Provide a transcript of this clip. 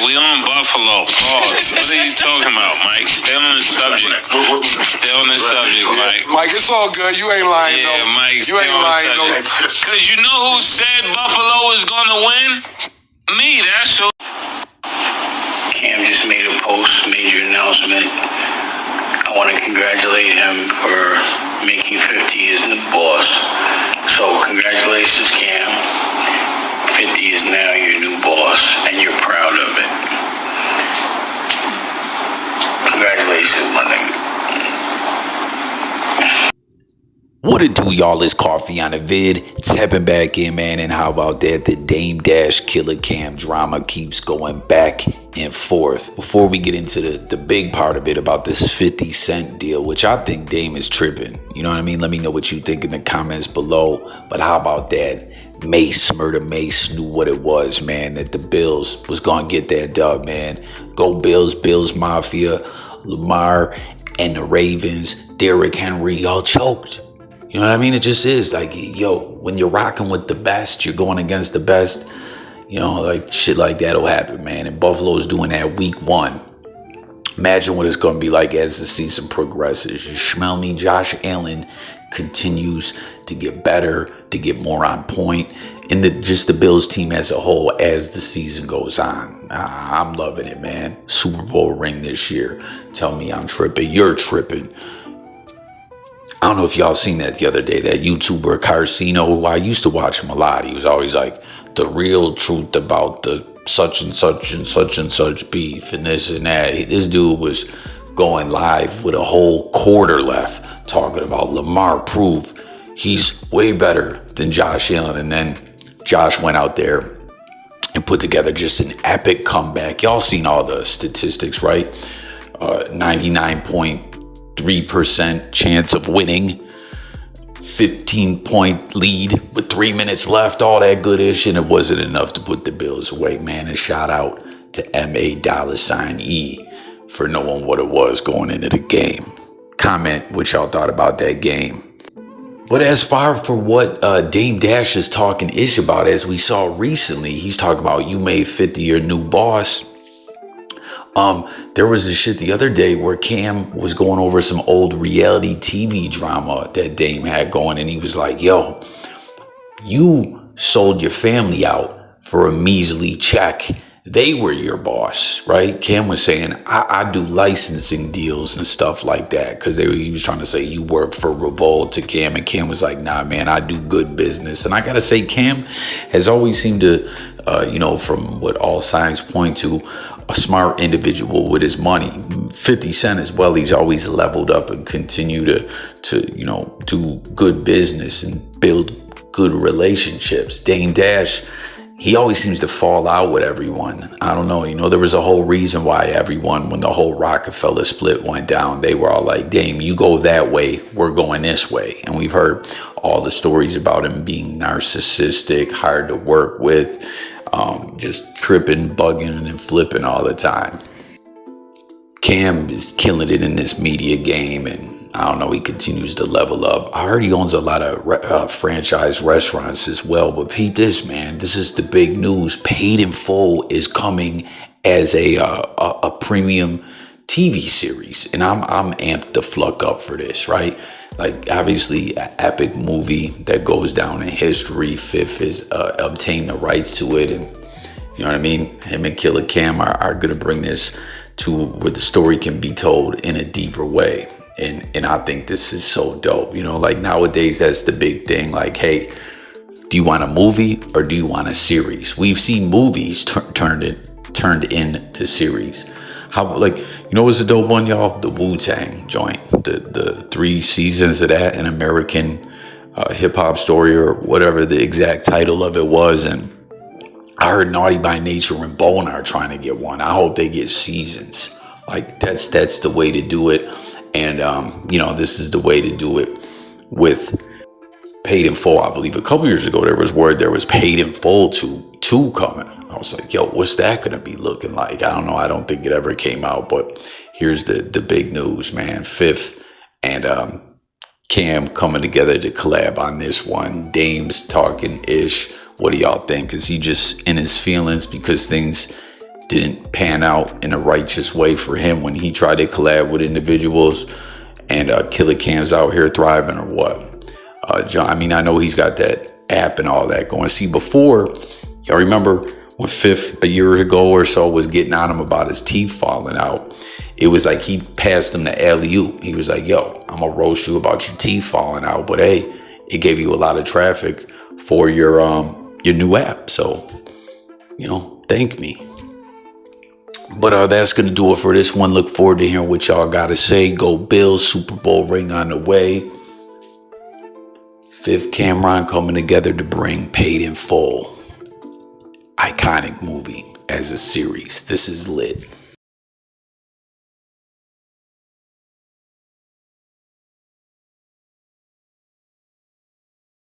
We on Buffalo. Pause. What are you talking about, Mike? Stay on the subject. Stay on the subject, Mike. Mike, it's all good. You ain't lying, yeah, though. Mike, you ain't lying, though. Because you know who said Buffalo is going to win? Me, that's who. Cam just made a post, major announcement. I want to congratulate him for making 50 years the boss. So congratulations, Cam. 50 is now your new boss, and you're proud of it. Congratulations, my nigga. What it do, y'all? It's Coffee on the Vid. Tapping back in, man. And how about that? The Dame Dash Killer Cam drama keeps going back and forth. Before we get into the big part of it about this 50 Cent deal, which I think Dame is tripping. You know what I mean? Let me know what you think in the comments below. But how about that? Murder Mace knew what it was, man, that the Bills was going to get that dub, man. Go Bills, Bills Mafia, Lamar, and the Ravens, Derrick Henry, y'all choked. You know what I mean? It just is like, yo, when you're rocking with the best, you're going against the best, you know, like shit like that'll happen, man. And Buffalo's doing that week 1. Imagine what it's going to be like as the season progresses. You smell me? Josh Allen continues to get better, to get more on point, and just the Bills team as a whole as the season goes on. I'm loving it, man. Super Bowl ring this year. Tell me I'm tripping. You're tripping. I don't know if y'all seen that the other day, that YouTuber Carcino, who I used to watch him a lot. He was always like, the real truth about the such and such and such and such beef and this and that. This dude was going live with a whole quarter left talking about Lamar proved he's way better than Josh Allen. And then Josh went out there and put together just an epic comeback. Y'all seen all the statistics, right? 99.3% chance of winning, 15-point lead with 3 minutes left, all that good ish, and it wasn't enough to put the Bills away, man. And shout out to M.A$E for knowing what it was going into the game. Comment what y'all thought about that game. But as far for what Dame Dash is talking ish about, as we saw recently, he's talking about you made 50 your new boss. There was this shit the other day where Cam was going over some old reality TV drama that Dame had going, and he was like, yo, you sold your family out for a measly check. They were your boss, right? Cam was saying, I do licensing deals and stuff like that, because he was trying to say you work for Revolt to Cam, and Cam was like, nah, man, I do good business. And I gotta say, Cam has always seemed to, you know, from what all signs point to, a smart individual with his money. 50 Cent as well, he's always leveled up and continue to you know, do good business and build good relationships. Dame Dash, he always seems to fall out with everyone. I don't know, you know, there was a whole reason why everyone, when the whole roc-a-fella split went down, they were all like, Dame, you go that way, we're going this way. And we've heard all the stories about him being narcissistic, hard to work with, just tripping, bugging, and flipping all the time. Cam is killing it in this media game, and I don't know, he continues to level up. I heard he owns a lot of franchise restaurants as well, but peep this, man. This is the big news. Paid in Full is coming as a premium TV series, and I'm amped the fuck up for this, right? Like, obviously, an epic movie that goes down in history. Fifth is obtained the rights to it, and you know what I mean? Him and Killer Cam are gonna bring this to where the story can be told in a deeper way. And I think this is so dope. You know, like nowadays, that's the big thing. Like, hey, do you want a movie or do you want a series? We've seen movies turned into series. How, like, you know what's a dope one, y'all? The Wu-Tang joint. The 3 seasons of that, an American hip-hop story, or whatever the exact title of it was. And I heard Naughty by Nature and Bone are trying to get one. I hope they get seasons. Like, that's the way to do it. And, you know, this is the way to do it with Paid in Full. I believe a couple years ago, there was word there was Paid in Full 2 coming. I was like, yo, what's that going to be looking like? I don't know. I don't think it ever came out, but here's the big news, man. Fifth and Cam coming together to collab on this one. Dame's talking ish. What do y'all think? Is he just in his feelings because things didn't pan out in a righteous way for him when he tried to collab with individuals, and Killer Cam's out here thriving, or what? John, I mean, I know he's got that app and all that going. See, before, y'all remember when Fifth a year ago or so was getting on him about his teeth falling out? It was like he passed him the alley-oop. He was like, yo, I'm gonna roast you about your teeth falling out, but hey, it gave you a lot of traffic for your new app. So, you know, thank me. But that's gonna do it for this one. Look forward to hearing what y'all gotta say. Go Bills, Super Bowl ring on the way. Fifth Camron coming together to bring Paid in Full. Iconic movie as a series. This is lit.